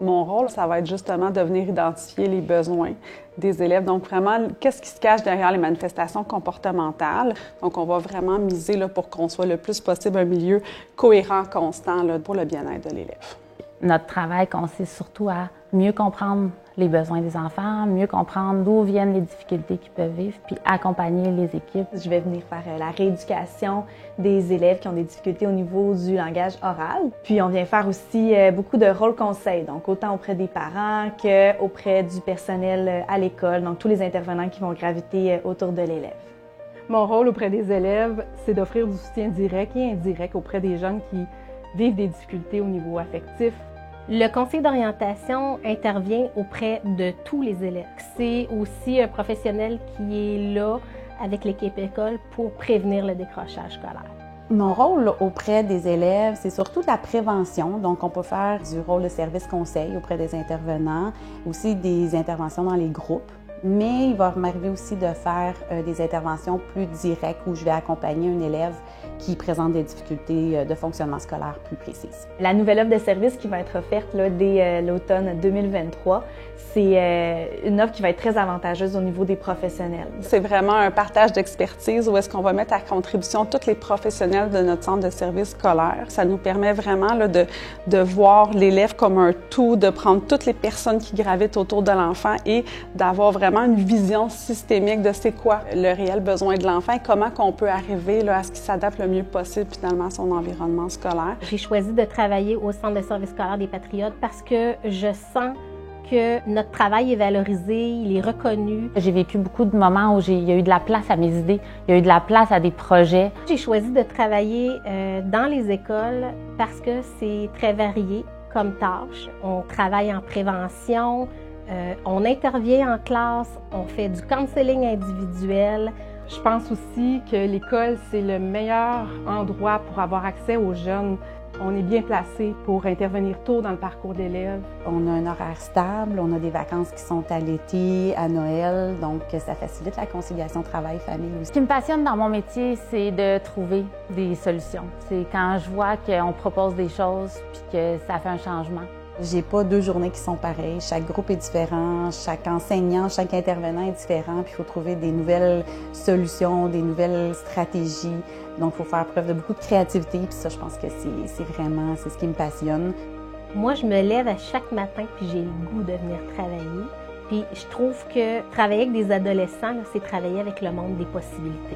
Mon rôle, ça va être justement de venir identifier les besoins des élèves. Donc vraiment, qu'est-ce qui se cache derrière les manifestations comportementales? Donc on va vraiment miser là, pour qu'on soit le plus possible un milieu cohérent, constant là, pour le bien-être de l'élève. Notre travail consiste surtout à mieux comprendre les besoins des enfants, mieux comprendre d'où viennent les difficultés qu'ils peuvent vivre, puis accompagner les équipes. Je vais venir faire la rééducation des élèves qui ont des difficultés au niveau du langage oral. Puis on vient faire aussi beaucoup de rôles conseils, donc autant auprès des parents qu'auprès du personnel à l'école, donc tous les intervenants qui vont graviter autour de l'élève. Mon rôle auprès des élèves, c'est d'offrir du soutien direct et indirect auprès des jeunes qui vivent des difficultés au niveau affectif. Le conseil d'orientation intervient auprès de tous les élèves. C'est aussi un professionnel qui est là avec l'équipe école pour prévenir le décrochage scolaire. Mon rôle auprès des élèves, c'est surtout de la prévention. Donc, on peut faire du rôle de service conseil auprès des intervenants, aussi des interventions dans les groupes. Mais il va m'arriver aussi de faire des interventions plus directes où je vais accompagner un élève qui présente des difficultés de fonctionnement scolaire plus précises. La nouvelle offre de service qui va être offerte là, dès l'automne 2023, c'est une offre qui va être très avantageuse au niveau des professionnels. C'est vraiment un partage d'expertise où est-ce qu'on va mettre à contribution tous les professionnels de notre centre de service scolaire. Ça nous permet vraiment là, de voir l'élève comme un tout, de prendre toutes les personnes qui gravitent autour de l'enfant et d'avoir vraiment une vision systémique de c'est quoi le réel besoin de l'enfant et comment qu'on peut arriver là, à ce qu'il s'adapte le mieux possible finalement à son environnement scolaire. J'ai choisi de travailler au Centre de service scolaire des Patriotes parce que je sens que notre travail est valorisé, il est reconnu. J'ai vécu beaucoup de moments où il y a eu de la place à mes idées, il y a eu de la place à des projets. J'ai choisi de travailler dans les écoles parce que c'est très varié comme tâche. On travaille en prévention, on intervient en classe, on fait du counseling individuel. Je pense aussi que l'école, c'est le meilleur endroit pour avoir accès aux jeunes. On est bien placé pour intervenir tôt dans le parcours d'élèves. On a un horaire stable, on a des vacances qui sont à l'été, à Noël, donc ça facilite la conciliation travail-famille aussi. Ce qui me passionne dans mon métier, c'est de trouver des solutions. C'est quand je vois qu'on propose des choses puis que ça fait un changement. J'ai pas 2 journées qui sont pareilles. Chaque groupe est différent, chaque enseignant, chaque intervenant est différent. Puis il faut trouver des nouvelles solutions, des nouvelles stratégies. Donc, il faut faire preuve de beaucoup de créativité. Puis ça, je pense que c'est ce qui me passionne. Moi, je me lève à chaque matin puis j'ai le goût de venir travailler. Puis je trouve que travailler avec des adolescents, c'est travailler avec le monde des possibilités.